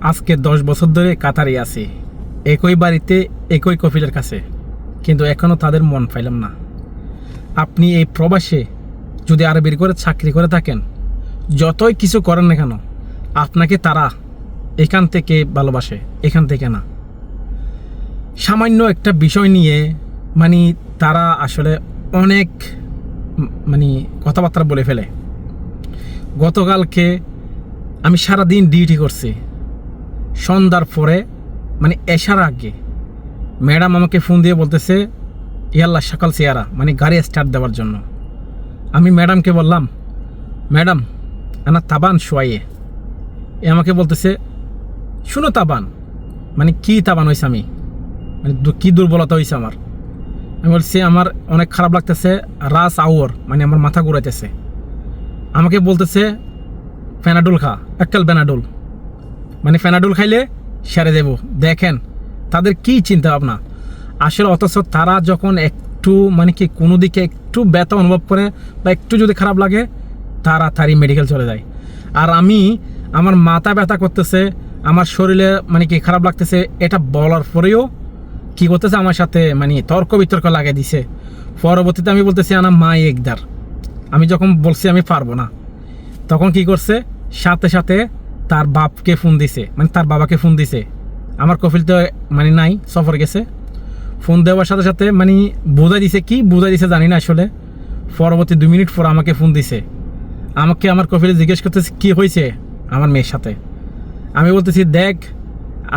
আজকে 10 বছর ধরে কাতারে আছি, একই বাড়িতে একই কফিলের কাছে, কিন্তু এখনও তাদের মন পাইলাম না। আপনি এই প্রবাসে যদি আরবির করে চাকরি করে থাকেন, যতই কিছু করেন না কেন, আপনাকে তারা এখান থেকে ভালোবাসে, এখান থেকে না। সামান্য একটা বিষয় নিয়ে তারা আসলে অনেক কথাবার্তা বলে ফেলে। গতকালকে আমি সারাদিন ডিউটি করছি, সন্ধ্যার পরে এসার আগে ম্যাডাম আমাকে ফোন দিয়ে বলতেছে ইয়াল্লা সকাল সিয়ারা, গাড়ি স্টার্ট দেওয়ার জন্য। আমি ম্যাডামকে বললাম, ম্যাডাম আনা তাবান শোয়াইয়ে। এ আমাকে বলতেছে শুনো তাবান, কি তাবান হয়েছে, আমি কি দুর্বলতা হয়েছে আমার। আমি বলছি আমার অনেক খারাপ লাগতেছে, রাস আওয়ার আমার মাথা ঘুরাইতেছে। আমাকে বলতেছে ফেনাডুল খা, একাল বেনাডুল, ফেনাডুল খাইলে সেরে দেব। দেখেন তাদের কি চিন্তা ভাবনা আসলে। অথচ তারা যখন একটু কোনো দিকে একটু ব্যথা অনুভব করে বা একটু যদি খারাপ লাগে, তাড়াতাড়ি মেডিকেল চলে যায়। আর আমি আমার মাথা ব্যথা করতেছে, আমার শরীরে খারাপ লাগতেছে, এটা বলার পরেও কি করতেছে আমার সাথে তর্ক বিতর্ক লাগিয়ে দিছে। পরবর্তীতে আমি বলতেছি আনা মা একদার। আমি যখন বলছি আমি পারবো না, তখন কি করছে, সাথে সাথে তার বাপকে ফোন দিছে, তার বাবাকে ফোন দিছে। আমার কফিল তো নাই, সফর গেছে। ফোন দেওয়ার সাথে সাথে বোঝাই দিছে, কি বোঝাই দিছে জানি না আসলে। পরবর্তী 2 মিনিট পর আমাকে ফোন দিছে। আমাকে আমার কফিলে জিজ্ঞেস করতেছে কি হয়েছে আমার মেয়ের সাথে। আমি বলতেছি দেখ,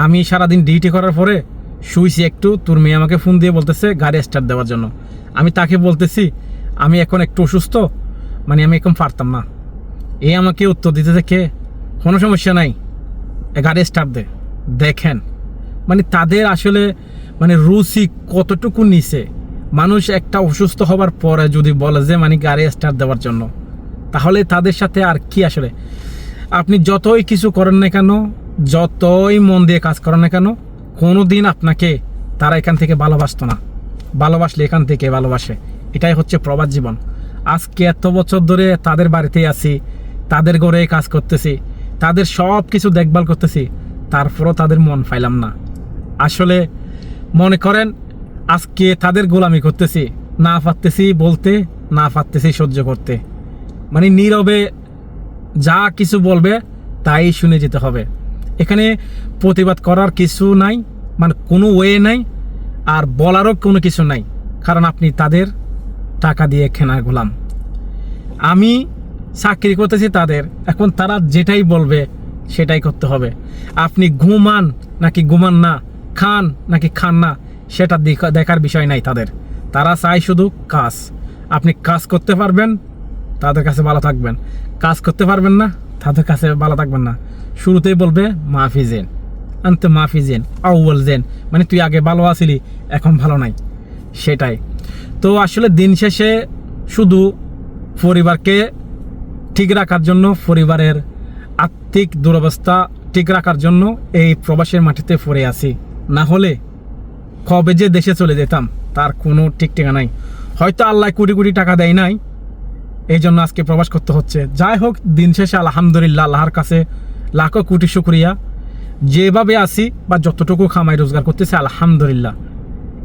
আমি সারাদিন ডিউটি করার পরে শুইছি একটু, তোর মেয়ে আমাকে ফোন দিয়ে বলতেছে গাড়ি স্টার্ট দেওয়ার জন্য। আমি তাকে বলতেছি আমি এখন একটু অসুস্থ, আমি এখন পারতাম না। এ আমাকে উত্তর দিতেছে কে, কোনো সমস্যা নাই, গাড়ি স্টার্ট দে। দেখেন তাদের আসলে রুচি কতটুকু নিছে। মানুষ একটা অসুস্থ হবার পরে যদি বলে যে গাড়ি স্টার্ট দেওয়ার জন্য, তাহলে তাদের সাথে আর কি আসলে। আপনি যতই কিছু করেন না কেন, যতই মন দিয়ে কাজ করেন না কেন, কোনো দিন আপনাকে তারা এখান থেকে ভালোবাসতো না। ভালোবাসলে এখান থেকে ভালোবাসে। এটাই হচ্ছে প্রবাস জীবন। আজকে এত বছর ধরে তাদের বাড়িতেই আছি, তাদের ঘরে কাজ করতেছি, তাদের সব কিছু দেখভাল করতেছি, তারপরও তাদের মন পাইলাম না। আসলে মনে করেন আজকে তাদের গোলামি করতেছি, না পারতেছি বলতে, না পারতেছি সহ্য করতে। নীরবে যা কিছু বলবে তাই শুনে যেতে হবে। এখানে প্রতিবাদ করার কিছু নাই, কোনো ওয়ে নাই, আর বলারও কোনো কিছু নাই, কারণ আপনি তাদের টাকা দিয়ে কেনা গোলাম। আমি চাকরি করতেছি তাদের, এখন তারা যেটাই বলবে সেটাই করতে হবে। আপনি ঘুমান নাকি ঘুমান না, খান নাকি খান না, সেটা দেখার বিষয় নাই তাদের। তারা চায় শুধু কাজ। আপনি কাজ করতে পারবেন, তাদের কাছে ভালো থাকবেন। কাজ করতে পারবেন না, তাদের কাছে ভালো থাকবেন না। শুরুতেই বলবে মাফি জেন, আনতে মাফি জেন, আউ্ল জেন, তুই আগে ভালো আছিলি এখন ভালো নাই, সেটাই। তো আসলে দিন শেষে শুধু পরিবারকে ঠিক রাখার জন্য, পরিবারের আর্থিক দুরবস্থা ঠিক রাখার জন্য এই প্রবাসের মাটিতে পড়ে আছি। না হলে কবে যে দেশে চলে যেতাম তার কোনো ঠিক ঠিকানা নাই। হয়তো আল্লাহ কোটি কোটি টাকা দেয় নাই, এই জন্য আজকে প্রবাস করতে হচ্ছে। যাই হোক, দিন শেষে আলহামদুলিল্লাহ, আল্লাহর কাছে লাখো কোটি শুকরিয়া। যেভাবে আসি বা যতটুকু খামাই রোজগার করতেছে আলহামদুলিল্লাহ,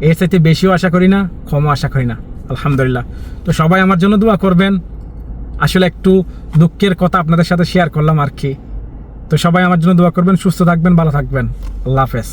এর চাইতে বেশিও আশা করি না, কমও আশা করি না, আলহামদুলিল্লাহ। তো সবাই আমার জন্য দোয়া করবেন। আসলে একটু দুঃখের কথা আপনাদের সাথে শেয়ার করলাম আর কি। তো সবাই আমার জন্য দোয়া করবেন, সুস্থ থাকবেন, ভালো থাকবেন। আল্লাহ হাফেজ।